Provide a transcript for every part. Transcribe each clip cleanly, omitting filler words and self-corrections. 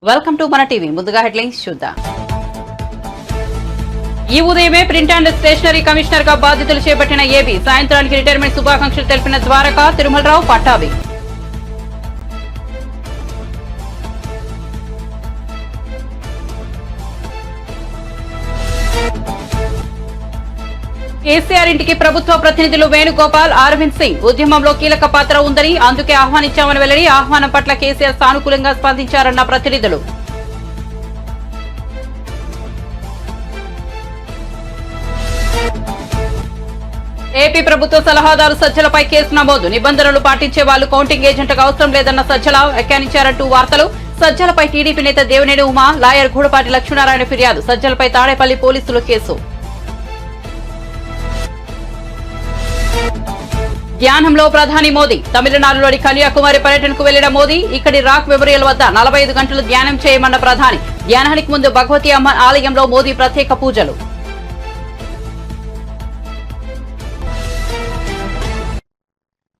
Welcome to మన TV. ముందుగా headlines చూద్దాం. ఈ ఉదయమే ప్రింట్ అండ్ స్టేషనరీ కమిషనర్ గా బాధ్యతలు చేపట్టిన ఏబీ. సాయంత్రానికి రిటైర్మెంట్ శుభాకాంక్షలు తెలిపిన ద్వారకా తిరుమలరావు పట్టాభి. కేసీఆర్ ఇంటికి ప్రభుత్వ ప్రతినిధులు వేణుగోపాల్, అరవింద్ సింగ్. ఉద్యమంలో కీలక పాత్ర ఉందని, అందుకే ఆహ్వానించామని వెల్లడి. ఆహ్వానం పట్ల కేసీఆర్ సానుకూలంగా స్పందించారన్న ప్రతినిధులు. ఏపీ ప్రభుత్వ సలహాదారు సజ్జలపై కేసు నమోదు. నిబంధనలు పాటించే వాళ్లు కౌంటింగ్ ఏజెంట్గా అవసరం లేదన్న సజ్జల వ్యాఖ్యానించారంటూ వార్తలు. సజ్జలపై టీడీపీ నేత దేవినేని ఉమా, లాయర్ గూడపాటి లక్ష్మీనారాయణ ఫిర్యాదు. సజ్జలపై తాడేపల్లి పోలీసులు కేసు. ధ్యానంలో ప్రధాని మోదీ. తమిళనాడులోని కన్యాకుమారి పర్యటనకు వెళ్లిన మోదీ ఇక్కడి రాక్ మెమోరియల్ వద్ద 45 గంటలు ధ్యానం చేయమన్న ప్రధాని. ధ్యానానికి ముందు భగవతి అమ్మ ఆలయంలో మోదీ ప్రత్యేక పూజలు.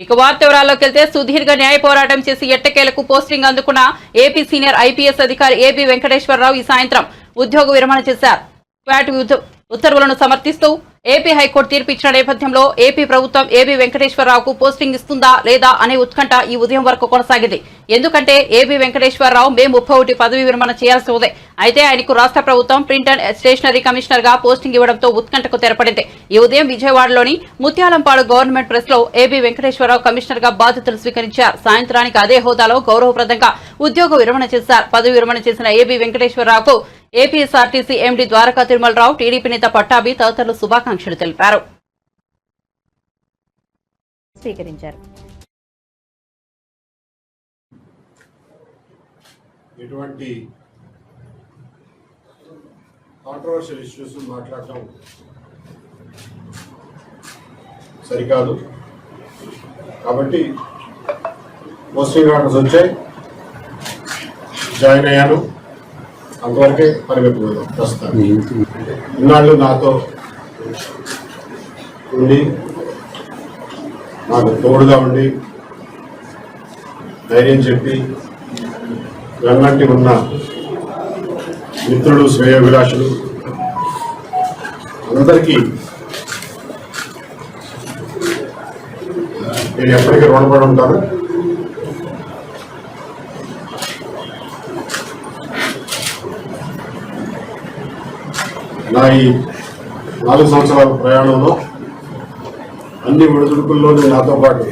ఇక వార్త వివరాల్లోకి వెళ్తే, సుదీర్ఘ న్యాయ పోరాటం చేసి ఎట్టకేలకు పోస్టింగ్ అందుకున్న ఏపీ సీనియర్ ఐపీఎస్ అధికారి ఏబీ వెంకటేశ్వరరావు ఈ సాయంత్రం ఉద్యోగ విరమణ చేశారు. క్వాట్ ఉత్తర్వులను సమర్థిస్తూ ఏపీ హైకోర్టు తీర్పు ఇచ్చిన నేపథ్యంలో ఏపీ ప్రభుత్వం ఏబీ వెంకటేశ్వరరావుకు పోస్టింగ్ ఇస్తుందా లేదా అనే ఉత్కంఠ ఈ ఉదయం వరకు కొనసాగింది. ఎందుకంటే ఏబీ వెంకటేశ్వరరావు మే 31 పదవి విరమణ చేయాల్సి ఉంది. అయితే ఆయనకు రాష్ట్ర ప్రభుత్వం ప్రింట్ అండ్ స్టేషనరీ కమిషనర్ గా పోస్టింగ్ ఇవ్వడంతో ఉత్కంఠకు తెరపడింది. ఈ ఉదయం విజయవాడలోని ముత్యాలంపాడు గవర్నమెంట్ ప్రెస్ లో ఏబీ వెంకటేశ్వరరావు కమిషనర్ గా బాధ్యతలు స్వీకరించారు. సాయంత్రానికి అదే హోదాలో గౌరవప్రదంగా ఉద్యోగ విరమణ చేశారు. పదవి విరమణ చేసిన ఏబీ వెంకటేశ్వరరావుకు APSRTC MD Dwaraka Tirumala Rao, TDP నేత పట్టాభి తదితరులు శుభాకాంక్షలు తెలిపారు. స్వీకరించారు. ఎటువంటి కాంట్రవర్షియల్ ఇష్యూస్ మాట్లాడటం సరికాదు. కాబట్టి పోస్టింగ్ ఆర్డర్స్ వచ్చాయి, జాయిన్ అయ్యాను, అంతవరకే పరిగెత్తుకున్నాను. ప్రస్తుతం ఇన్నాళ్ళు నాతో ఉండి, నాకు తోడుగా ఉండి, ధైర్యం చెప్పి వెన్నంటి ఉన్న మిత్రులు, శ్రేయోభిలాషులు అందరికీ నేను ఎప్పటికీ రుణపడి ఉంటాను. నా ఈ 4 సంవత్సరాల ప్రయాణంలో అన్ని ఒడిదుడుకుల్లోనూ నాతో పాటు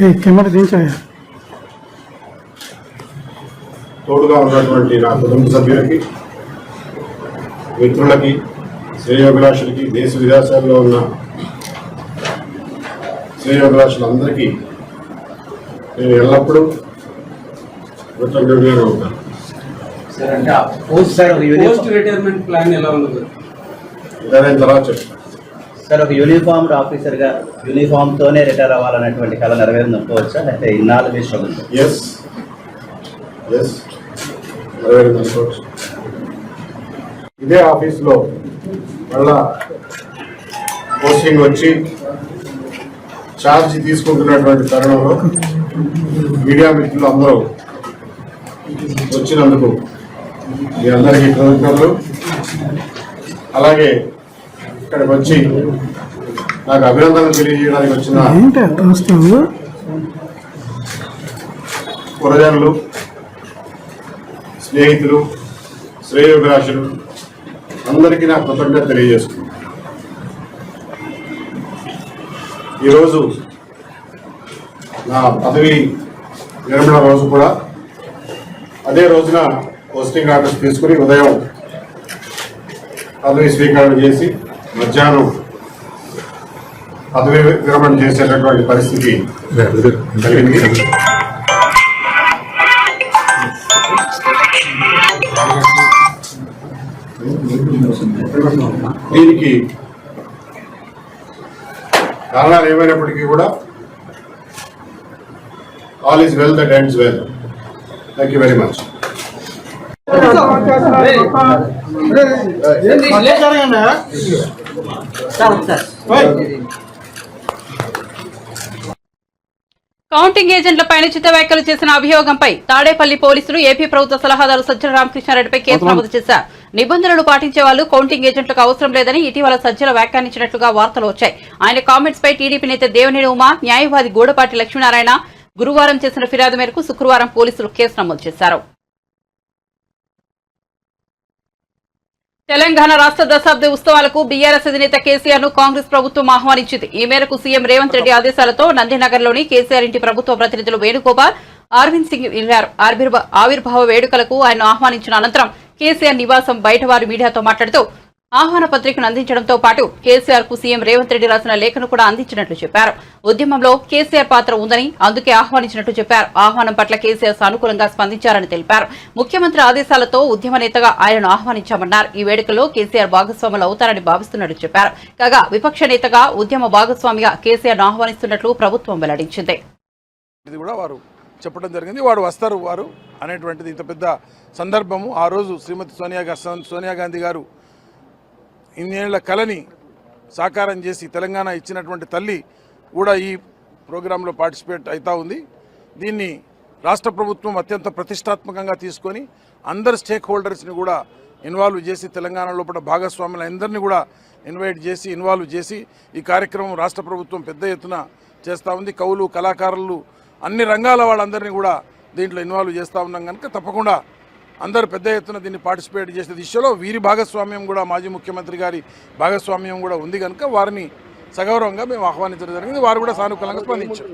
తోడుగా ఉన్నటువంటి నా కుటుంబ సభ్యులకి, మిత్రులకి, శ్రేయోభిలాషులకి, దేశ విదేశాల్లో ఉన్న శ్రేయోభిలాషులందరికీ నేను ఎల్లప్పుడూ కృతజ్ఞుడిగా ఉంటాను. పోస్ట్ రిటైర్మెంట్ ప్లాన్ ఎలా ఉంది ఇదైన తర్వాత చెప్తాను సార్. ఒక యూనిఫామ్డ్ ఆఫీసర్ గా యూనిఫామ్ తోనే రిటైర్ అవ్వాలనేటువంటి కళ నెరవేరుంది అనుకోవచ్చా, లేకపోతే ఇన్నాళ్ళు మీ స్ట్రగుల్? ఎస్ నెరవేరింది అనుకోవచ్చు. ఇదే ఆఫీస్లో మళ్ళా పోస్టింగ్ వచ్చి ఛార్జ్ తీసుకుంటున్నటువంటి తరుణంలో మీడియా మిత్రులు అందరూ వచ్చినందుకు మీ అందరికీ కృతజ్ఞతలు. అలాగే ఇక్కడికి వచ్చి నాకు అభినందనలు తెలియజేయడానికి వచ్చిన పురజనులు, స్నేహితులు, శ్రేయోభిలాషులు అందరికీ నా కృతజ్ఞత తెలియజేస్తున్నాను. ఈరోజు నా పదవి విరమణ రోజు కూడా అదే రోజున పోస్టింగ్ ఆర్డర్స్ తీసుకుని ఉదయం పదవి స్వీకరణ చేసి మధ్యాహ్నం పదవి విరమణ చేసేటటువంటి పరిస్థితి కలిగింది. దీనికి కారణాలు ఏమైనప్పటికీ కూడా all is well that ends well. Thank you very much. Counting ఏజెంట్లపై అనుచిత వ్యాఖ్యలు చేసిన అభియోగంపై తాడేపల్లి పోలీసులు ఏపీ ప్రభుత్వ సలహాదారు సజ్జల రామకృష్ణారెడ్డిపై కేసు నమోదు చేశారు. నిబంధనలు పాటించే వాళ్ళు కౌంటింగ్ ఏజెంట్లకు అవసరం లేదని ఇటీవల సజ్జల వ్యాఖ్యానించినట్లుగా వార్తలు వచ్చాయి. ఆయన కామెంట్స్ పై టీడీపీ నేత దేవినేని ఉమా, న్యాయవాది గూడపాటి లక్ష్మీనారాయణ గురువారం చేసిన ఫిర్యాదు మేరకు శుక్రవారం పోలీసులు కేసు నమోదు చేశారు. తెలంగాణ రాష్ట్ర దశాబ్ది ఉత్సవాలకు బీఆర్ఎస్ అధినేత కేసీఆర్ ను కాంగ్రెస్ ప్రభుత్వం ఆహ్వానించింది. ఈ మేరకు సీఎం రేవంత్ రెడ్డి ఆదేశాలతో నందినగర్లోని కేసీఆర్ ఇంటి ప్రభుత్వ ప్రతినిధులు వేణుగోపాల్, అరవింద్ సింగ్ వెళ్లారు. ఆవిర్భావ వేడుకలకు ఆయన ఆహ్వానించిన అనంతరం కేసీఆర్ నివాసం బయట వారు మీడియాతో మాట్లాడుతూ ఆహ్వాన పత్రికను అందించడంతో పాటు కేసీఆర్ కు సీఎం రేవంత్ రెడ్డి రాసిన లేఖను కూడా అందించినట్లు చెప్పారు. ఉద్యమంలో కేసీఆర్ పాత్ర ఉందని అందుకే ఆహ్వానించినట్లు చెప్పారు. ఆహ్వానం పట్ల కేసీఆర్ సానుకూలంగా స్పందించారని తెలిపారు. ముఖ్యమంత్రి ఆదేశాలతో ఉద్యమ నేతగా ఆయనను ఆహ్వానించామన్నారు. ఈ వేడుకలో కేసీఆర్ భాగస్వాములు అవుతారని భావిస్తున్నట్టు చెప్పారు. కాగా విపక్ష నేతగా ఉద్యమ భాగస్వామిగా కేసీఆర్ ను ఆహ్వానిస్తున్నట్లు ప్రభుత్వం వెల్లడించింది. చెప్పడం జరిగింది. వారు వస్తారు వారు అనేటువంటిది ఇంత పెద్ద సందర్భము. ఆ రోజు శ్రీమతి సోనియా గాంధీ గారు ఇన్నేళ్ల కళని సాకారం చేసి తెలంగాణ ఇచ్చినటువంటి తల్లి కూడా ఈ ప్రోగ్రాంలో పార్టిసిపేట్ అవుతూ ఉంది. దీన్ని రాష్ట్ర ప్రభుత్వం అత్యంత ప్రతిష్టాత్మకంగా తీసుకొని అందరు స్టేక్ హోల్డర్స్ని కూడా ఇన్వాల్వ్ చేసి తెలంగాణ లోపల భాగస్వాములందరినీ కూడా ఇన్వాల్వ్ చేసి ఈ కార్యక్రమం రాష్ట్ర ప్రభుత్వం పెద్ద ఎత్తున చేస్తూ ఉంది. కవులు, కళాకారులు, అన్ని రంగాల వాళ్ళందరినీ కూడా దీంట్లో ఇన్వాల్వ్ చేస్తూ ఉన్నాం కనుక తప్పకుండా అందరూ పెద్ద ఎత్తున దీన్ని పార్టిసిపేట్ చేసే దిశలో వీరి భాగస్వామ్యం కూడా మాజీ ముఖ్యమంత్రి గారి భాగస్వామ్యం కూడా ఉంది కనుక వారిని సగౌరవంగా మేము ఆహ్వానించడం జరిగింది. వారు కూడా సానుకూలంగా స్పందించారు.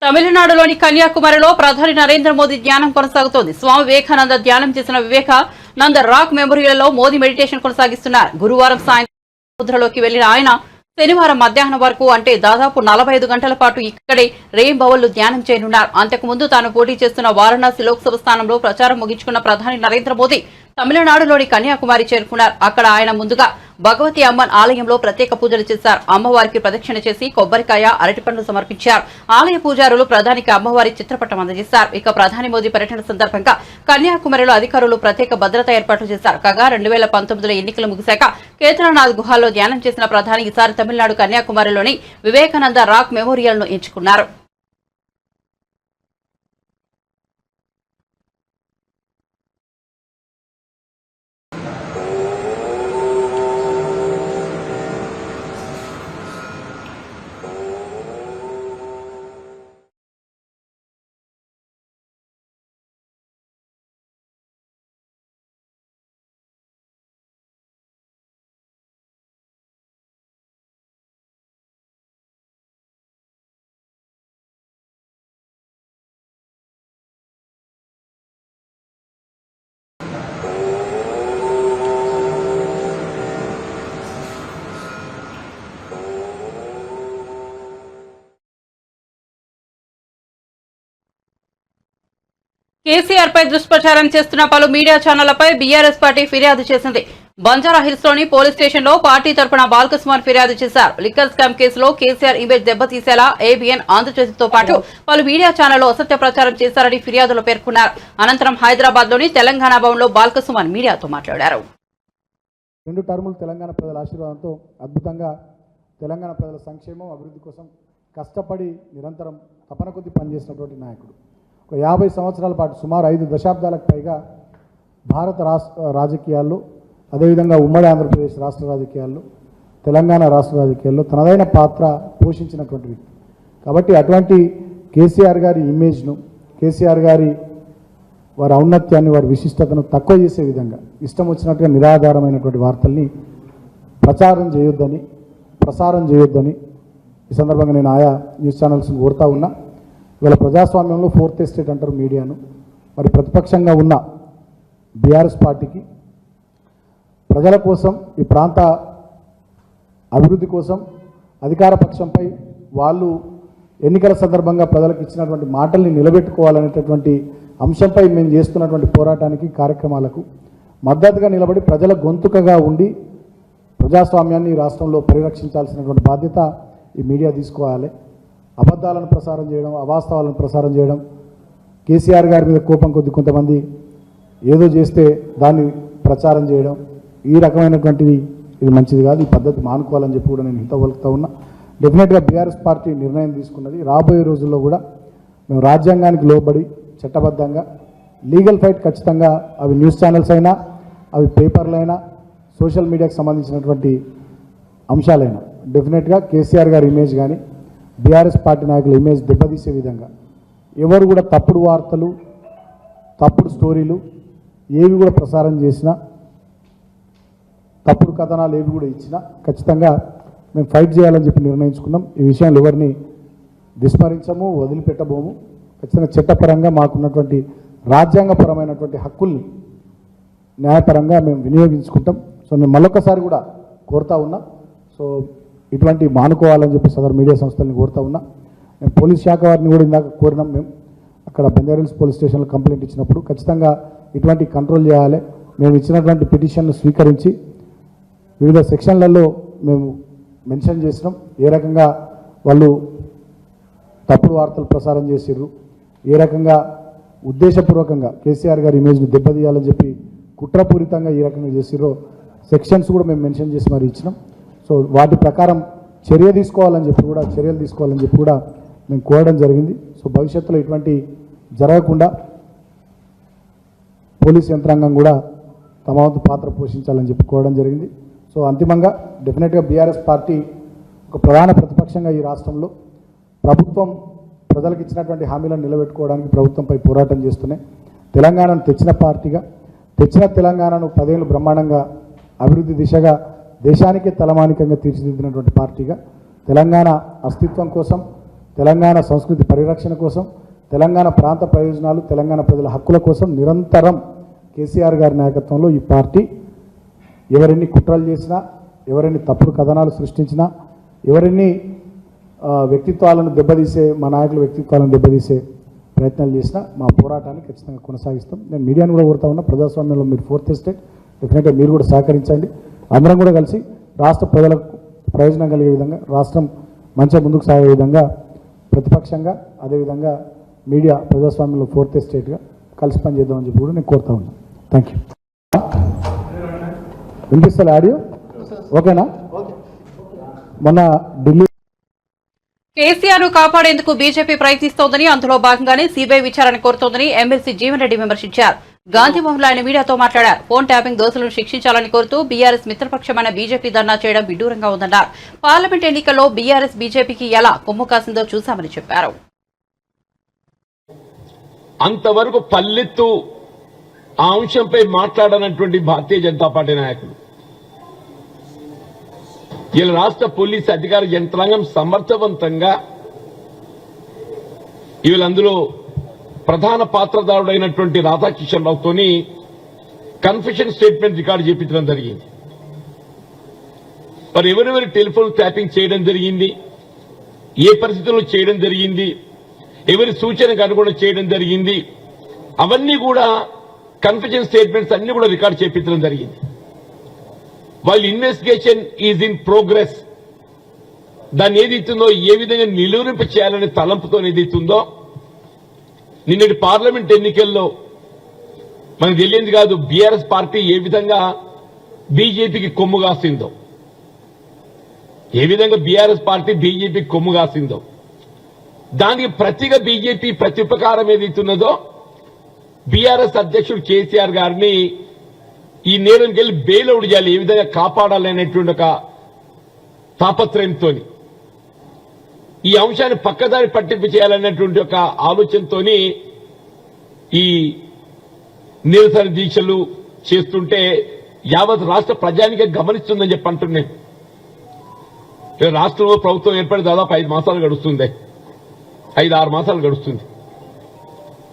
తమిళనాడులోని కన్యాకుమారిలో ప్రధాని నరేంద్ర మోదీ ధ్యానం కొనసాగుతోంది. స్వామి వివేకానంద ధ్యానం చేసిన వివేకానంద రాక్ మెమోరియల్లో మోదీ మెడిటేషన్ కొనసాగిస్తున్నారు. గురువారం సాయంత్రం సముద్రంలోకి వెళ్లిన ఆయన శనివారం మధ్యాహ్నం వరకు అంటే దాదాపు 45 గంటల పాటు ఇక్కడే రేయింబవళ్లు ధ్యానం చేయనున్నారు. అంతకుముందు తాను పోటీ చేస్తున్న వారణాసి లోక్సభ స్థానంలో ప్రచారం ముగించుకున్న ప్రధాని నరేంద్ర మోదీ తమిళనాడులోని కన్యాకుమారి చేరుకున్నారు. అక్కడ ఆయన ముందుగా భగవతి అమ్మన్ ఆలయంలో ప్రత్యేక పూజలు చేశారు. అమ్మవారికి ప్రదక్షిణ చేసి కొబ్బరికాయ, అరటిపండ్లు సమర్పించారు. ఆలయ పూజారులు ప్రధానికి అమ్మవారి చిత్రపటం అందజేశారు. ఇక ప్రధాని మోదీ పర్యటన సందర్భంగా కన్యాకుమారిలో అధికారులు ప్రత్యేక భద్రతా ఏర్పాట్లు చేశారు. కాగా 2019లో ఎన్నికలు ముగిశాక కేదార్నాథ్ గుహాల్లో ధ్యానం చేసిన ప్రధాని ఈసారి తమిళనాడు కన్యాకుమారిలోని వివేకానంద రాక్ మెమోరియల్ ను ఎంచుకున్నారు. కేసీఆర్ పై దుష్ప్రచారం చేస్తున్న పలు మీడియా ఛానళ్లపై బీఆర్ఎస్ పార్టీ ఫిర్యాదు చేసింది. బంజారాహిల్స్ లోని పోలీస్ స్టేషన్ లో పార్టీ తరపున బాల్కసుమార్ ఫిర్యాదు చేశారు. లిక్కర్ స్కామ్ కేసులో కేసీఆర్ ఇమేజ్ దెబ్బతీసేలా ఏబీఎన్, ఆంధ్రజ్యోతితో పాటు పలు మీడియా ఛానళ్లు అసత్య ప్రచారం చేశారని ఫిర్యాదులో పేర్కొన్నారు. అనంతరం హైదరాబాద్ లోని తెలంగాణ భవన్ లో బాల్కసుమార్ మీడియాతో మాట్లాడారు. 2 టర్ములు తెలంగాణ ప్రజల ఆశీర్వాదంతో అద్భుతంగా తెలంగాణ ప్రజల సంక్షేమం, అభివృద్ధి కోసం కష్టపడి నిరంతరం తపన కొద్ది పనిచేసినటువంటి నాయకుడు. ఒక 50 సంవత్సరాల పాటు సుమారు 5 దశాబ్దాలకు పైగా భారత రాజకీయాల్లో, అదేవిధంగా ఉమ్మడి ఆంధ్రప్రదేశ్ రాష్ట్ర రాజకీయాల్లో, తెలంగాణ రాష్ట్ర రాజకీయాల్లో తనదైన పాత్ర పోషించినటువంటి వ్యక్తి. కాబట్టి అటువంటి కేసీఆర్ గారి ఇమేజ్ను, కేసీఆర్ గారి వారి ఔన్నత్యాన్ని, వారి విశిష్టతను తక్కువ చేసే విధంగా ఇష్టం వచ్చినట్టుగా నిరాధారమైనటువంటి వార్తల్ని ప్రసారం చేయొద్దని ఈ సందర్భంగా నేను ఆయా న్యూస్ ఛానల్స్ని కోరుతా ఉన్నా. ఇవాళ ప్రజాస్వామ్యంలో 4th ఎస్టేట్ అంటారు మీడియాను. మరి ప్రతిపక్షంగా ఉన్న బీఆర్ఎస్ పార్టీకి ప్రజల కోసం, ఈ ప్రాంత అభివృద్ధి కోసం అధికార పక్షంపై వాళ్ళు ఎన్నికల సందర్భంగా ప్రజలకు ఇచ్చినటువంటి మాటల్ని నిలబెట్టుకోవాలనేటటువంటి అంశంపై మేము చేస్తున్నటువంటి పోరాటానికి, కార్యక్రమాలకు మద్దతుగా నిలబడి ప్రజల గొంతుకగా ఉండి ప్రజాస్వామ్యాన్ని ఈ రాష్ట్రంలో పరిరక్షించాల్సినటువంటి బాధ్యత ఈ మీడియా తీసుకోవాలి. అబద్ధాలను ప్రసారం చేయడం, అవాస్తవాలను ప్రసారం చేయడం, కేసీఆర్ గారి మీద కోపం కొద్ది కొంతమంది ఏదో చేస్తే దాన్ని ప్రచారం చేయడం, ఈ రకమైనటువంటిది ఇది మంచిది కాదు. ఈ పద్ధతి మానుకోవాలని చెప్పి కూడా నేను హితవలుపుతా ఉన్నా. డెఫినెట్గా బీఆర్ఎస్ పార్టీ నిర్ణయం తీసుకున్నది. రాబోయే రోజుల్లో కూడా మేము రాజ్యాంగానికి లోబడి చట్టబద్ధంగా లీగల్ ఫైట్ ఖచ్చితంగా అవి న్యూస్ ఛానల్స్ అయినా అవి పేపర్లైనా సోషల్ మీడియాకి సంబంధించినటువంటి అంశాలైనా డెఫినెట్గా కేసీఆర్ గారి ఇమేజ్ కానీ బీఆర్ఎస్ పార్టీ నాయకుల ఇమేజ్ దెబ్బతీసే విధంగా ఎవరు కూడా తప్పుడు వార్తలు తప్పుడు స్టోరీలు ఏవి కూడా ప్రసారం చేసినా తప్పుడు కథనాలు ఏవి కూడా ఇచ్చినా ఖచ్చితంగా మేము ఫైట్ చేయాలని చెప్పి నిర్ణయించుకున్నాం. ఈ విషయంలో ఎవరిని విస్మరించము, వదిలిపెట్టబోము. ఖచ్చితంగా చట్టపరంగా మాకున్నటువంటి రాజ్యాంగపరమైనటువంటి హక్కుల్ని న్యాయపరంగా మేము వినియోగించుకుంటాం. సో నేను మళ్ళొకసారి కూడా కోరుతా ఉన్నా, సో ఇటువంటి మానుకోవాలని చెప్పి సదరు మీడియా సంస్థల్ని కోరుతా ఉన్నా. మేము పోలీస్ శాఖ వారిని కూడా ఇందాక కోరినాం. మేము అక్కడ బంజారాహిల్స్ పోలీస్ స్టేషన్లో కంప్లైంట్ ఇచ్చినప్పుడు ఖచ్చితంగా ఇటువంటి కంట్రోల్ చేయాలి. మేము ఇచ్చినటువంటి పిటిషన్ను స్వీకరించి వివిధ సెక్షన్లలో మేము మెన్షన్ చేసినాం. ఏ రకంగా వాళ్ళు తప్పుడు వార్తలు ప్రసారం చేసిర్రు, ఏ రకంగా ఉద్దేశపూర్వకంగా కేసీఆర్ గారి ఇమేజ్ను దెబ్బతీయాలని చెప్పి కుట్రపూరితంగా ఈ రకంగా చేసిర్రో సెక్షన్స్ కూడా మేము మెన్షన్ చేసి మరి ఇచ్చినాం. సో వాటి ప్రకారం చర్యలు తీసుకోవాలని చెప్పి కూడా మేము కోరడం జరిగింది. సో భవిష్యత్తులో ఇటువంటి జరగకుండా పోలీస్ యంత్రాంగం కూడా తమ వంతు పాత్ర పోషించాలని చెప్పి కోరడం జరిగింది. సో అంతిమంగా డెఫినెట్గా బీఆర్ఎస్ పార్టీ ఒక ప్రధాన ప్రతిపక్షంగా ఈ రాష్ట్రంలో ప్రభుత్వం ప్రజలకు ఇచ్చినటువంటి హామీలను నిలబెట్టుకోవడానికి ప్రభుత్వంపై పోరాటం చేస్తూనే తెలంగాణను తెచ్చిన పార్టీగా తెలంగాణను 10 ఏళ్ళు బ్రహ్మాండంగా అభివృద్ధి దిశగా దేశానికే తలమానికంగా తీర్చిదిద్దినటువంటి పార్టీగా తెలంగాణ అస్తిత్వం కోసం, తెలంగాణ సంస్కృతి పరిరక్షణ కోసం, తెలంగాణ ప్రాంత ప్రయోజనాలు, తెలంగాణ ప్రజల హక్కుల కోసం నిరంతరం కేసీఆర్ గారి నాయకత్వంలో ఈ పార్టీ ఎవరెన్ని కుట్రలు చేసినా, ఎవరెన్ని తప్పుడు కథనాలు సృష్టించినా, ఎవరెన్ని వ్యక్తిత్వాలను దెబ్బతీసే మా నాయకుల వ్యక్తిత్వాలను దెబ్బతీసే ప్రయత్నాలు చేసినా మా పోరాటాన్ని ఖచ్చితంగా కొనసాగిస్తాం. నేను మీడియాను కూడా కోరుతా ఉన్నా, ప్రజాస్వామ్యంలో మీరు 4th ఎస్టేట్, డెఫినెట్గా మీరు కూడా సహకరించండి. అందరం కూడా కలిసి రాష్ట్ర ప్రజలకు ప్రయోజనం కలిగే విధంగా, రాష్ట్రం మంచిగా ముందుకు సాగే విధంగా ప్రతిపక్షంగా, అదేవిధంగా మీడియా ప్రజాస్వామ్యంలో 4th ఎస్టేట్గా కలిసి పనిచేద్దామని చెప్పి కూడా నేను కోరుతా ఉన్నాను. Thank you. వినిపిస్తుంది ఆడియో? ఓకేనా? మొన్న ఢిల్లీ కేసీఆర్ ను కాపాడేందుకు బీజేపీ ప్రయత్నిస్తోందని, అందులో భాగంగానే సీబీఐ విచారణ కోరుతోందని ఎమ్మెల్సీ జీవన్ రెడ్డి విమర్శించారు. గాంధీభవన్లో ఆయన మీడియాతో మాట్లాడారు. ఫోన్ ట్యాపింగ్ దోషులను శిక్షించాలని కోరుతూ బీఆర్ఎస్ మిత్రపక్షమైన బీజేపీ ధర్నా చేయడం విడ్డూరంగా ఉందన్నారు. పార్లమెంట్ ఎన్నికల్లో బీఆర్ఎస్ బీజేపీకి ఎలా కొమ్ము కాసిందో చూశామని చెప్పారు. అంతవరకు పల్లెత్తు ఆ అంశంపై మాట్లాడనటువంటి భారతీయ జనతా పార్టీ నాయకులు ఇలా రాష్ట్ర పోలీసు అధికార యంత్రాంగం సమర్థవంతంగా వీళ్ళందులో ప్రధాన పాత్రదారుడైనటువంటి రాధాకిషన్ రావుతోని కన్ఫెషన్ స్టేట్మెంట్ రికార్డు చేయించడం జరిగింది. మరి ఎవరెవరి టెలిఫోన్ ట్యాపింగ్ చేయడం జరిగింది, ఏ పరిస్థితుల్లో చేయడం జరిగింది, ఎవరి సూచనకు అనుగుణంగా చేయడం జరిగింది, అవన్నీ కూడా కన్ఫెషన్ స్టేట్మెంట్స్ అన్ని కూడా రికార్డు చేయించడం జరిగింది. వాళ్ళ ఇన్వెస్టిగేషన్ ఈజ్ ఇన్ ప్రోగ్రెస్. దాన్ని ఏదైతుందో ఏ విధంగా నిలువరింప చేయాలనే తలంపుతో ఏదైతుందో నిన్నటి పార్లమెంట్ ఎన్నికల్లో మనకు తెలియంది కాదు బీఆర్ఎస్ పార్టీ ఏ విధంగా బీజేపీకి కొమ్ము కాసిందో, ఏ విధంగా బీఆర్ఎస్ పార్టీ బీజేపీకి కొమ్ము కాసిందో దానికి ప్రతిగా బీజేపీ ప్రత్యుపకారం ఏదైతున్నదో బీఆర్ఎస్ అధ్యక్షుడు కేసీఆర్ గారిని ఈ నేరంకి వెళ్ళి బెయిల్అవుట్ చేయాలి, ఏ విధంగా కాపాడాలనేటువంటి ఒక తాపత్రయంతో ఈ అంశాన్ని పక్కదారి పట్టింపు చేయాలనేటువంటి ఒక ఆలోచనతో ఈ నిరసన దీక్షలు చేస్తుంటే యావత్ రాష్ట్ర ప్రజానికే గమనిస్తుందని చెప్పి అంటున్నాను. రాష్ట్రంలో ప్రభుత్వం ఏర్పడి దాదాపు 5 మాసాలు గడుస్తుంది, 5-6 మాసాలు గడుస్తుంది.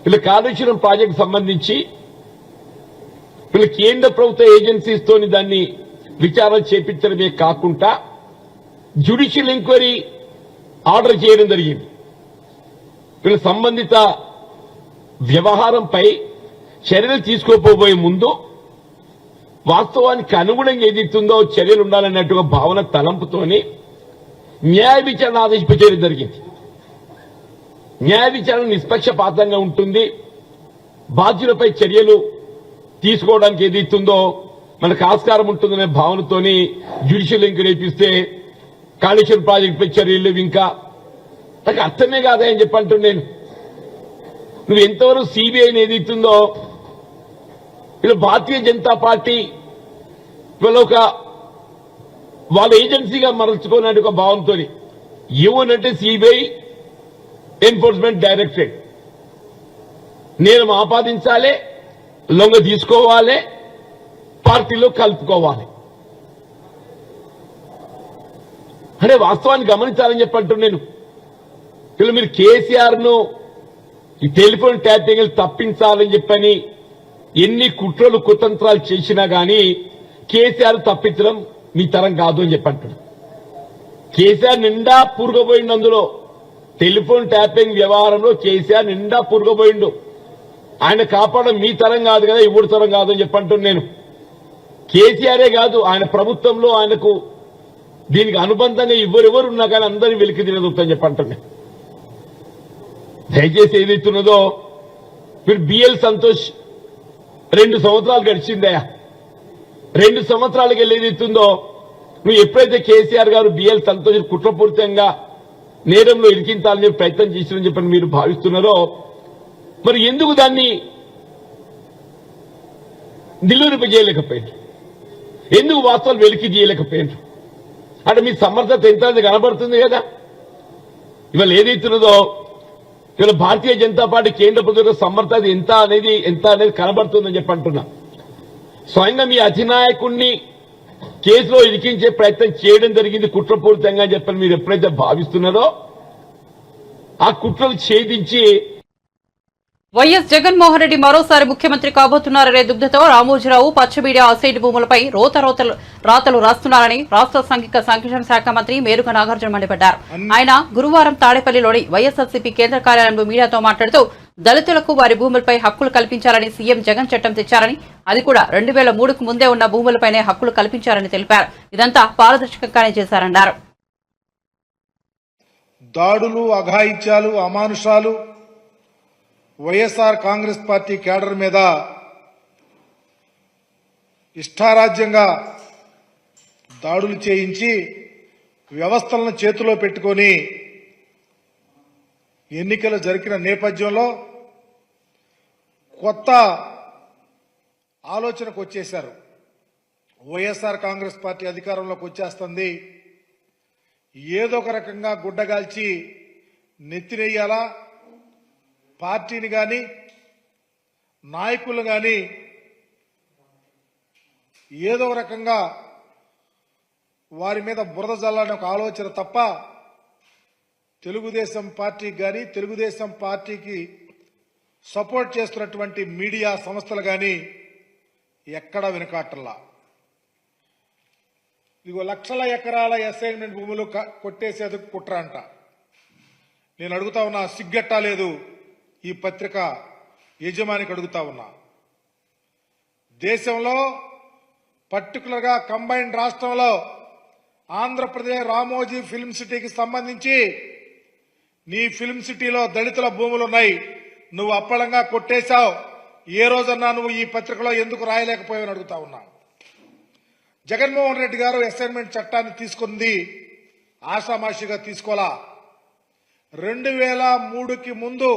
వీళ్ళ కాళేశ్వరం ప్రాజెక్టు సంబంధించి వీళ్ళ కేంద్ర ప్రభుత్వ ఏజెన్సీస్ తోని దాన్ని విచారణ చేపించడమే కాకుండా జ్యుడిషియల్ ఎంక్వైరీ ఆర్డర్ చేయడం జరిగింది. వీళ్ళ సంబంధిత వ్యవహారంపై చర్యలు తీసుకోపోబోయే ముందు వాస్తవానికి అనుగుణంగా ఏదైతుందో చర్యలు ఉండాలన్నట్టుగా భావన తలంపుతోని న్యాయ విచారణ ఆదేశించడం జరిగింది. న్యాయ విచారణ నిష్పక్షపాతంగా ఉంటుంది, బాధ్యులపై చర్యలు తీసుకోవడానికి ఏదైతుందో మనకు ఆస్కారం ఉంటుందనే భావనతోని జ్యుడిషియల్ ఎంక్వైరీ ఇప్పిస్తే కాళేశ్వరం ప్రాజెక్టుపై చర్యలు ఇంకా నాకు అర్థమే కాదా అని చెప్పంటున్నాను నేను. నువ్వు ఎంతవరకు సిబిఐని ఏదైతుందో ఇలా భారతీయ జనతా పార్టీ ఇవాళ ఒక వాళ్ళ ఏజెన్సీగా మరల్చుకోనని ఒక భావంతో ఏమనంటే సిబిఐ ఎన్ఫోర్స్మెంట్ డైరెక్టరేట్ నేను ఆపాదించాలి, లొంగ తీసుకోవాలి, పార్టీలో కలుపుకోవాలి అనే వాస్తవాన్ని గమనించాలని చెప్పంటున్నాను నేను. ఇలా మీరు కేసీఆర్ ను ఈ టెలిఫోన్ ట్యాపింగ్ తప్పించాలని చెప్పని ఎన్ని కుట్రలు కుతంత్రాలు చేసినా గానీ కేసీఆర్ తప్పించడం మీ తరం కాదు అని చెప్పంటున్నాడు. కేసీఆర్ నిండా పూరుకుపోయిండు. అందులో టెలిఫోన్ ట్యాపింగ్ వ్యవహారంలో కేసీఆర్ నిండా పూరుకుపోయిండు. ఆయన కాపాడడం మీ తరం కాదు కదా, ఇవ్వడు తరం కాదు అని చెప్పంటున్నాను నేను. కేసీఆరే కాదు, ఆయన ప్రభుత్వంలో ఆయనకు దీనికి అనుబంధంగా ఎవరెవరు ఉన్నా కానీ అందరినీ వెలికి తినదొద్దని చెప్పంటున్నాను. దయచేసి ఏదైతున్నదో మీరు బిఎల్ సంతోష్ 2 సంవత్సరాలు గడిచిందయా, 2 సంవత్సరాలకి వెళ్ళి ఏదైతుందో నువ్వు ఎప్పుడైతే కేసీఆర్ గారు బిఎల్ సంతోష్ కుట్రపూరితంగా నేరంలో ఇరికించాలని ప్రయత్నం చేసినని చెప్పని మీరు భావిస్తున్నారో మరి ఎందుకు దాన్ని నిలువరింపజేయలేకపోయారు? ఎందుకు వాస్తవాలు వెలికి తీయలేకపోయారు? అంటే మీ సమర్థత ఎంత కనబడుతుంది కదా. ఇవాళ ఏదైతున్నదో ఇవాళ భారతీయ జనతా పార్టీ కేంద్ర ప్రభుత్వ సమర్థత ఎంత అనేది కనబడుతుందని చెప్పి అంటున్నా. స్వయంగా మీ అధినాయకుడిని కేసులో ఇరికించే ప్రయత్నం చేయడం జరిగింది కుట్రపూరితంగా అని చెప్పని మీరు ఎప్పుడైతే భావిస్తున్నారో ఆ కుట్రలు ఛేదించి వైఎస్ జగన్మోహన్ రెడ్డి మరోసారి ముఖ్యమంత్రి కాబోతున్నారనే దుగ్ధతో రామోజీరావు పచ్చబీడియా అసైడ్ భూములపై రాతలు రాస్తున్నారని రాష్ట్ర సాంఘిక సంక్షేమ శాఖ మంత్రి మేరుగ నాగార్జున మండిపడ్డారు. ఆయన గురువారం తాడేపల్లిలోని వైఎస్ఆర్సీపీ కేంద్ర కార్యాలయంలో మీడియాతో మాట్లాడుతూ దళితులకు వారి భూములపై హక్కులు కల్పించాలని సీఎం జగన్ చట్టం తెచ్చారని, అది కూడా 2003కు ముందే ఉన్న భూములపైనే హక్కులు కల్పించారని తెలిపారు. ఇదంతా పారదర్శకంగానే చేశారన్నారు. దాడులు, అఘాయిత్యాలు, అమానుషాలు వైఎస్ఆర్ కాంగ్రెస్ పార్టీ కేడర్ మీద ఇష్టారాజ్యంగా దాడులు చేయించి వ్యవస్థలను చేతిలో పెట్టుకొని ఎన్నికలు జరిగిన నేపథ్యంలో కొత్త ఆలోచనకు వచ్చేశారు. వైఎస్ఆర్ కాంగ్రెస్ పార్టీ అధికారంలోకి వచ్చేస్తుంది, ఏదో ఒక రకంగా గుడ్డగాల్చి నెత్తినేయాలా, పార్టీని కానీ నాయకులు కానీ ఏదో ఒక రకంగా వారి మీద బురద జల్లాలని ఒక ఆలోచన తప్ప తెలుగుదేశం పార్టీకి కానీ తెలుగుదేశం పార్టీకి సపోర్ట్ చేస్తున్నటువంటి మీడియా సంస్థలు కానీ ఎక్కడా వెనుకాటల్లా. ఇదిగో లక్షల ఎకరాల అసైన్మెంట్ భూములు కొట్టేసేది కుట్ర అంట. నేను అడుగుతా ఉన్నా, సిగ్గట్టా లేదు ఈ పత్రిక యజమానికి అడుగుతా ఉన్నా. దేశంలో పర్టికులర్గా కంబైన్డ్ రాష్ట్రంలో ఆంధ్రప్రదేశ్ రామోజీ ఫిల్మ్ సిటీకి సంబంధించి నీ ఫిల్మ్ సిటీలో దళితుల భూములు ఉన్నాయి, నువ్వు అప్పళంగా కొట్టేశావు. ఏ రోజన్నా నువ్వు ఈ పత్రికలో ఎందుకు రాయలేకపోయావని అడుగుతా ఉన్నా. జగన్మోహన్ రెడ్డి గారు అసైన్మెంట్ చట్టాన్ని తీసుకుంది ఆషామాషిగా తీసుకోలా. 2003కి ముందు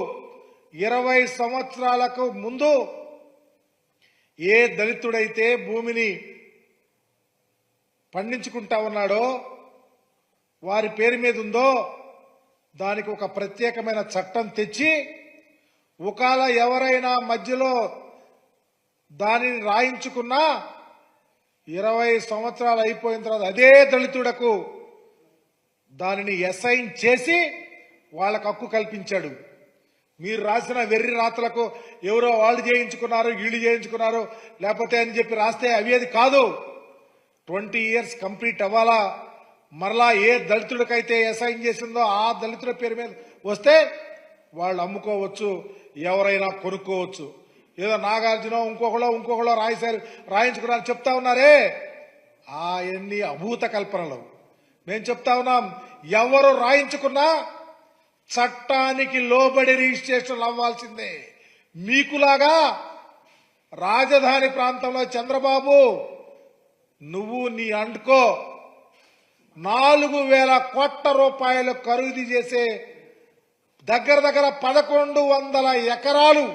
20 సంవత్సరాలకు ముందు ఏ దళితుడైతే భూమిని పండించుకుంటా ఉన్నాడో, వారి పేరు మీద ఉందో దానికి ఒక ప్రత్యేకమైన చట్టం తెచ్చి ఒకవేళ ఎవరైనా మధ్యలో దానిని రాయించుకున్నా 20 సంవత్సరాలు అయిపోయిన తర్వాత అదే దళితుడకు దానిని అసైన్ చేసి వాళ్ళకు హక్కు కల్పించాడు. మీరు రాసిన వెర్రి రాతలకు ఎవరో వాళ్ళు చేయించుకున్నారు, వీళ్ళు చేయించుకున్నారు లేకపోతే అని చెప్పి రాస్తే అవి కాదు. 20 years కంప్లీట్ అవ్వాలా. మరలా ఏ దళితుడికైతే అసైన్ చేసిందో ఆ దళితుల పేరు మీద వస్తే వాళ్ళు అమ్ముకోవచ్చు, ఎవరైనా కొనుక్కోవచ్చు. ఏదో నాగార్జున ఇంకొకళ్ళో రాయించుకున్నారు చెప్తా ఉన్నారే, అవన్నీ అభూత కల్పనలు. మేము చెప్తా ఉన్నాం, ఎవరు రాయించుకున్నా చట్టానికి లోబడి రిజిస్ట్రేషన్ అవ్వాల్సిందే. మీకులాగా రాజధాని ప్రాంతంలో చంద్రబాబు నువ్వు నీ అంటుకో 4,000 కోట్ల రూపాయలు ఖరీదు చేసే దగ్గర 1,100 ఎకరాలు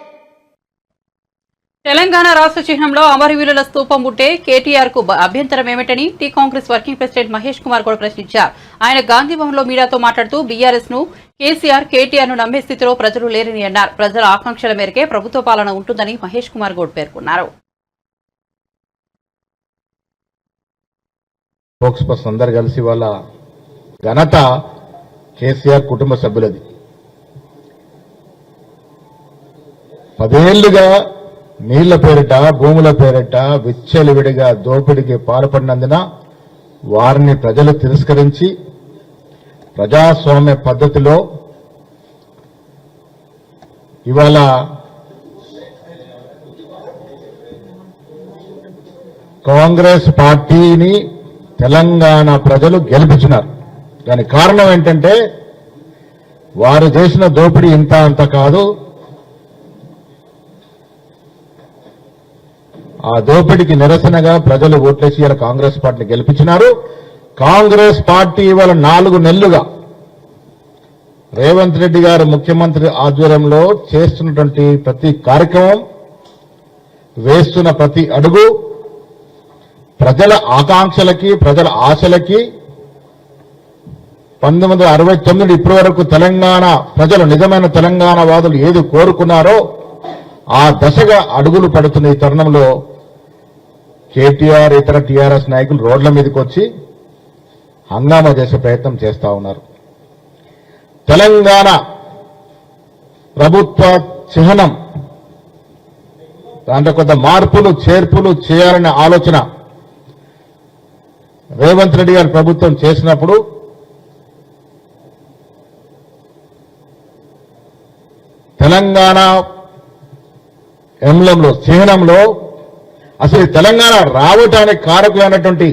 తెలంగాణ రాష్ట్ర చిహ్నంలో అమరవీరుల స్తూపం ఉంటే కేటీఆర్ కు అభ్యంతరం ఏమిటని T Congress working president Mahesh Kumar Goud ప్రశ్నించారు. ఆయన గాంధీభవన్ లో మీడియాతో మాట్లాడుతూ బీఆర్ఎస్ ను కేటీఆర్ ను నమ్మే స్థితిలో ప్రజలు లేరని అన్నారు. ప్రజల ఆకాంక్షల మేరకే ప్రభుత్వ పాలన ఉంటుందని మహేష్ కుమార్ గౌడ్ పేర్కొన్నారు. స్పోక్స్ పర్సన్ అందరు కలిసి వాళ్ళ ఘనత కేసీఆర్ కుటుంబ సభ్యులది. 10 ఏళ్లుగా నీళ్ల పేరిట భూముల పేరిట విచ్చలవిడిగా దోపిడీకి పాల్పడినందున వారిని ప్రజలు తిరస్కరించి ప్రజాస్వామ్య పద్ధతిలో ఇవాళ కాంగ్రెస్ పార్టీని తెలంగాణ ప్రజలు గెలిపించినారు. దానికి కారణం ఏంటంటే వారు చేసిన దోపిడీ ఇంత అంత కాదు. ఆ దోపిడీకి నిరసనగా ప్రజలు ఓట్లేసి ఇలా కాంగ్రెస్ పార్టీని గెలిపించినారు. కాంగ్రెస్ పార్టీ ఇవాళ 4 నెలలుగా రేవంత్ రెడ్డి గారు ముఖ్యమంత్రి ఆధ్వర్యంలో చేస్తున్నటువంటి ప్రతి కార్యక్రమం, వేస్తున్న ప్రతి అడుగు ప్రజల ఆకాంక్షలకి, ప్రజల ఆశలకి 1969 ఇప్పటి వరకు తెలంగాణ ప్రజలు నిజమైన తెలంగాణ వాదులు ఏది కోరుకున్నారో ఆ దశగా అడుగులు పడుతున్న ఈ తరుణంలో కేటీఆర్ ఇతర టీఆర్ఎస్ నాయకులు రోడ్ల మీదకి వచ్చి హంగామా చేసే ప్రయత్నం చేస్తా ఉన్నారు. తెలంగాణ ప్రభుత్వ చిహ్నం దాంట్లో కొంత మార్పులు చేర్పులు చేయాలనే ఆలోచన రేవంత్ రెడ్డి గారి ప్రభుత్వం చేసినప్పుడు తెలంగాణ ఎంబ్లంలో చిహ్నంలో అసలు తెలంగాణ రావటానికి కారకులైనటువంటి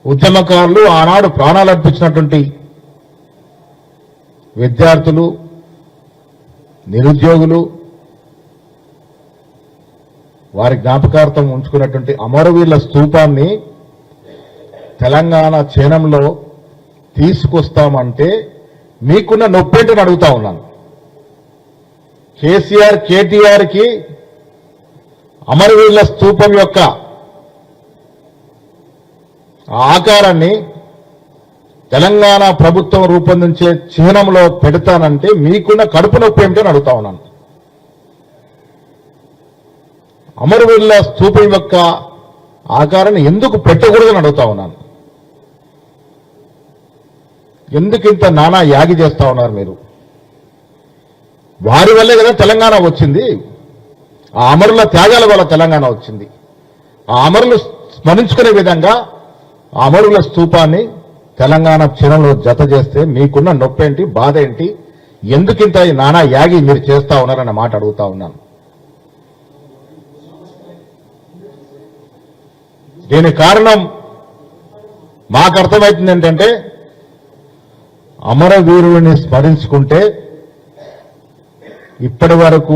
ఉద్యమకారులు, ఆనాడు ప్రాణాలు అర్పించినటువంటి విద్యార్థులు, నిరుద్యోగులు, వారి జ్ఞాపకార్థం ఉంచుకున్నటువంటి అమరవీరుల స్తూపాన్ని తెలంగాణ చిహ్నంలో తీసుకొస్తామంటే మీకున్న నొప్పేంటని అడుగుతా ఉన్నాను. కేసీఆర్ కేటీఆర్ కి అమరవీరుల స్తూపం యొక్క ఆకారాన్ని తెలంగాణ ప్రభుత్వం రూపొందించే చిహ్నంలో పెడతానంటే మీకున్న కడుపు నొప్పి ఏమిటని అడుగుతా ఉన్నాను. అమరవీరుల స్తూపం యొక్క ఆకారాన్ని ఎందుకు పెట్టకూడదని అడుగుతా ఉన్నాను. ఎందుకు ఇంత నానా యాగి చేస్తా ఉన్నారు మీరు? వారి వల్లే కదా తెలంగాణ వచ్చింది. ఆ అమరుల త్యాగాల వల్ల తెలంగాణ వచ్చింది. ఆ అమరులు స్మరించుకునే విధంగా ఆ అమరుల స్తూపాన్ని తెలంగాణ చిహ్నంలో జత చేస్తే మీకున్న నొప్పేంటి, బాధ ఏంటి? ఎందుకింత నానా యాగి మీరు చేస్తా ఉన్నారన్న మాట అడుగుతా ఉన్నాను. దీనికి కారణం మాకు అర్థమవుతుంది ఏంటంటే అమరవీరుని స్మరించుకుంటే ఇప్పటి వరకు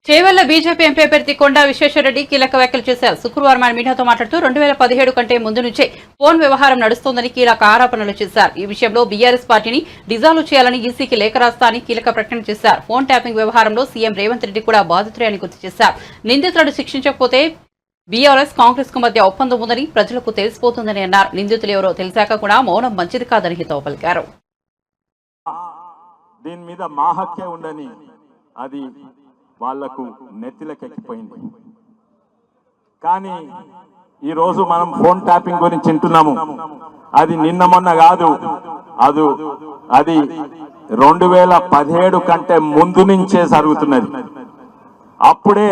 చేవెళ్ల బీజేపీ ఎంపీ అభ్యర్థి కొండా విశ్వేశ్వరరెడ్డి కీలక వ్యాఖ్యలు చేశారు. శుక్రవారం ఆయన మీడియాతో మాట్లాడుతూ 2017 కంటే ముందు నుంచే ఫోన్ వ్యవహారం నడుస్తోందని కీలక ఆరోపణలు చేశారు. ఈ విషయంలో బీఆర్ఎస్ పార్టీని డిజాల్వ్ చేయాలని ఈసీకి లేఖ రాస్తా అని కీలక ప్రకటన చేశారు. ఫోన్ ట్యాపింగ్ వ్యవహారంలో సీఎం రేవంత్ రెడ్డి కూడా బాధితులే అని గుర్తు చేశారు. నిందితులను శిక్షించకపోతే బీఆర్ఎస్ కాంగ్రెస్ కు మధ్య ఒప్పందం ఉందని ప్రజలకు తెలిసిపోతుందని అన్నారు. నిందితులు ఎవరో తెలిసాక కూడా మౌనం మంచిది కాదని హితవు పలికారు. దీని మీద మా హక్కే ఉండని అది వాళ్లకు నెత్తిలకెక్కిపోయింది. కానీ ఈరోజు మనం ఫోన్ ట్యాపింగ్ గురించి వింటున్నాము. అది నిన్న మొన్న కాదు, అది 2017 కంటే ముందు నుంచే జరుగుతున్నది. అప్పుడే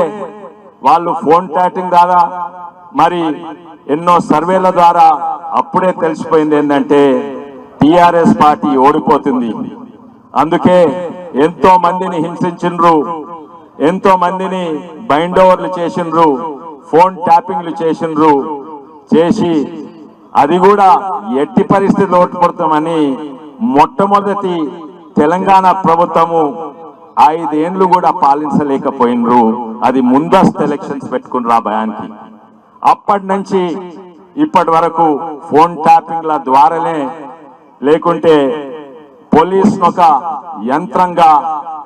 వాళ్ళు ఫోన్ ట్యాపింగ్ ద్వారా మరి ఎన్నో సర్వేల ద్వారా అప్పుడే తెలిసిపోయింది ఏంటంటే టిఆర్ఎస్ పార్టీ ఓడిపోతుంది. అందుకే ఎంతో మందిని హింసించిండ్రు, ఎంతో మందిని బైండ్ ఓవర్లు చేసిండ్రు, ఫోన్ ట్యాపింగ్లు చేసి అది కూడా ఎట్టి పరిస్థితులు ఓడిపోతామని మొట్టమొదటి తెలంగాణ ప్రభుత్వము 5 ఏళ్లు కూడా పాలించలేకపోయినరు. అది ముందస్తు ఎలక్షన్స్ పెట్టుకుని రా భయానికి. అప్పటి నుంచి ఇప్పటి వరకు ఫోన్ ట్యాపింగ్ల ద్వారానే లేకుంటే పోలీసును ఒక యంత్రంగా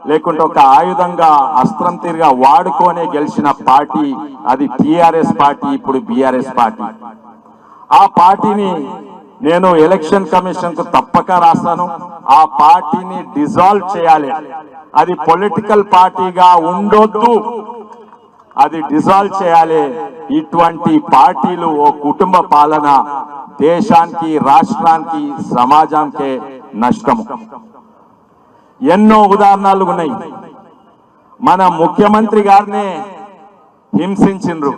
లేకుంటే ఒక ఆయుధంగా అస్త్రం తిరిగా వాడుకోనే గెలిచిన పార్టీ అది టిఆర్ఎస్ పార్టీ, ఇప్పుడు బిఆర్ఎస్ పార్టీ. ఆ పార్టీని నేను ఎలక్షన్ కమిషన్ కు తప్పక రాస్తాను. ఆ పార్టీని డిజాల్వ్ చేయాలి. అది పొలిటికల్ పార్టీగా ఉండొద్దు, అది డిజాల్వ్ చేయాలి. ఇటువంటి పార్టీలు ఓ కుటుంబ పాలన దేశానికి, రాష్ట్రానికి, సమాజానికి నష్టము. ఎన్నో ఉదాహరణలు ఉన్నాయి. మన ముఖ్యమంత్రి గారినే హింసించిండ్రు,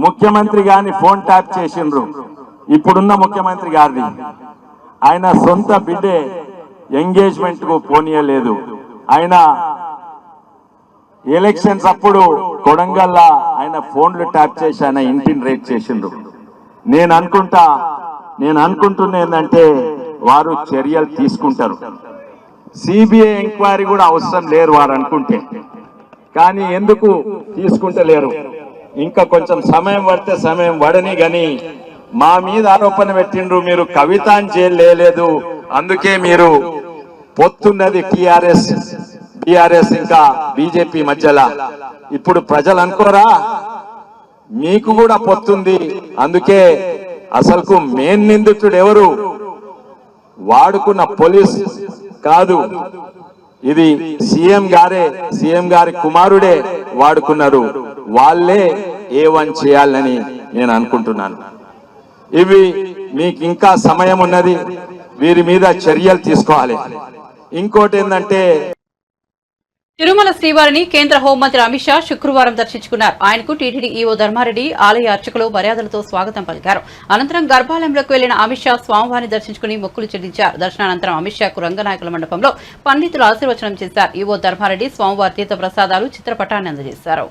ముఖ్యమంత్రి గారిని ఫోన్ ట్యాప్ చేసిండ్రు. ఇప్పుడున్న ముఖ్యమంత్రి గారిని ఆయన సొంత బిడ్డే ఎంగేజ్మెంట్ కు పోనీయలేదు. ఆయన ఎలక్షన్స్ అప్పుడు కొడంగల్లా ఆయన ఫోన్లు ట్యాప్ చేసి ఆయన ఇంటిని రేట్ చేసిండ్రు. నేను అనుకుంటున్నా ఏంటంటే వారు చర్యలు తీసుకుంటారు. సిబిఐ ఎంక్వైరీ కూడా అవసరం లేరు వారు అనుకుంటే, కానీ ఎందుకు తీసుకుంటలేరు? ఇంకా కొంచెం సమయం పడితే సమయం పడని గాని మా మీద ఆరోపణ పెట్టిండ్రు, మీరు కవితాన్ని చేయలేదు, అందుకే మీరు పొత్తున్నది టిఆర్ఎస్ బిఆర్ఎస్ ఇంకా బీజేపీ మధ్యలో. ఇప్పుడు ప్రజలు అనుకోరా మీకు కూడా పొత్తుంది, అందుకే అసలుకు మెయిన్ నిందితుడు ఎవరు? వాడుకున్న పోలీస్ కాదు, ఇది సీఎం గారి కుమారుడే వాడుకున్నారు. వాళ్ళే A1 చేయాలని నేను అనుకుంటున్నాను. ఇవి మీకు ఇంకా సమయం ఉన్నది, వీరి మీద చర్యలు తీసుకోవాలి. ఇంకోటి ఏంటంటే తిరుమల శ్రీవారిని కేంద్ర హోంమంత్రి అమిత్ షా శుక్రవారం దర్శించుకున్నారు. ఆయనకు టీటీడీ ఈవో ధర్మారెడ్డి, ఆలయ అర్చకులు మర్యాదలతో స్వాగతం పలికారు. అనంతరం గర్భాలయంలోకి వెళ్లిన అమిత్ షా స్వామివారిని దర్శించుకుని మొక్కులు చెల్లించారు. దర్శనానంతరం అమిత్ షాకు రంగనాయకుల మండపంలో పండితులు ఆశీర్వచనం చేశారు. ఈవో ధర్మారెడ్డి స్వామివారి తీర్థ ప్రసాదాలు, చిత్రపటాన్ని అందజేశారు.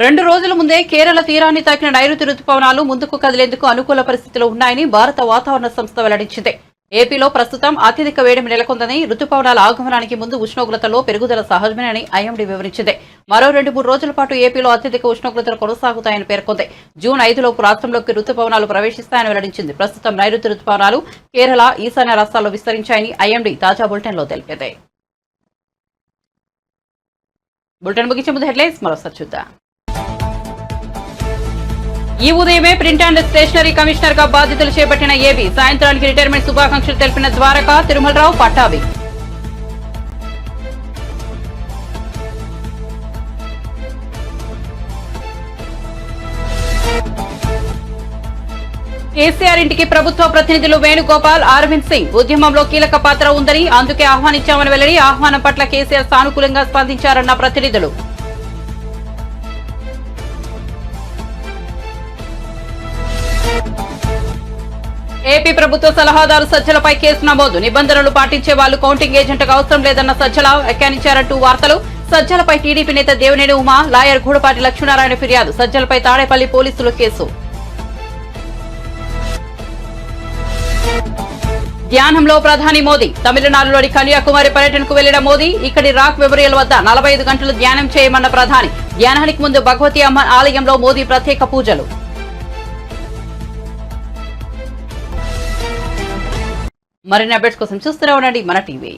రెండు రోజుల ముందే కేరళ తీరాన్ని తాకిన నైరుతి రుతుపవనాలు ముందుకు కదిలేందుకు అనుకూల పరిస్థితులు ఉన్నాయని భారత వాతావరణ సంస్థ వెల్లడించింది. ఏపీలో ప్రస్తుతం అత్యధిక వేడిమి నెలకొందని, రుతుపవనాల ఆగమనానికి ముందు ఉష్ణోగ్రతలో పెరుగుదల సహజమేనని ఐఎండీ వివరించింది. మరో 2-3 రోజుల పాటు ఏపీలో అత్యధిక ఉష్ణోగ్రతలు కొనసాగుతాయని పేర్కొంది. జూన్ 5లోపు రాష్ట్రంలోకి రుతుపవనాలు ప్రవేశిస్తాయని వెల్లడించింది. ప్రస్తుతం నైరుతి రుతుపవనాలు కేరళ, ఈశాన్య రాష్ట్రాల్లో విస్తరించాయని ఐఎండీ తాజా బులెటిన్లో తెలిపింది. బులెటిన్ ముగించే ముందు హెడ్లైన్స్ మరోసారి చూద్దాం. ఈ ఉదయమే ప్రింట్ అండ్ స్టేషనరీ కమిషనర్ గా బాధ్యతలు చేపట్టిన ఏబీ, సాయంత్రానికి రిటైర్మెంట్ శుభాకాంక్షలు తెలిపిన ద్వారకా, తిరుమలరావు, పట్టాభి. కేసీఆర్ ఇంటికి ప్రభుత్వ ప్రతినిధులు వేణుగోపాల్, అరవింద్ సింగ్ ఉద్యమంలో కీలక పాత్ర ఉందని, అందుకే ఆహ్వానించామని వెల్లడి. ఆహ్వానం పట్ల కేసీఆర్ సానుకూలంగా స్పందించారన్న ప్రతినిధులు. ఏపీ ప్రభుత్వ సలహాదారు సజ్జలపై కేసు నమోదు. నిబంధనలు పాటించే వాళ్లు కౌంటింగ్ ఏజెంట్గా అవసరం లేదన్న సజ్జల వ్యాఖ్యానించారంటూ వార్తలు. సజ్జలపై టీడీపీ నేత దేవినేని ఉమా, లాయర్ గూడపాటి లక్ష్మీనారాయణ ఫిర్యాదు. సజ్జలపై తాడేపల్లి పోలీసులు కేసు. ధ్యానంలో ప్రధాని మోదీ. తమిళనాడులోని కన్యాకుమారి పర్యటనకు వెళ్లిన మోదీ ఇక్కడి రాక్ మెమోరియల్ వద్ద 45 గంటలు ధ్యానం చేయమన్న ప్రధాని. ధ్యానానికి ముందు భగవతి అమ్మ ఆలయంలో మోదీ ప్రత్యేక పూజలు. మరిన్ని అప్డేట్స్ కోసం చూస్తూనే ఉండండి మన టీవీ.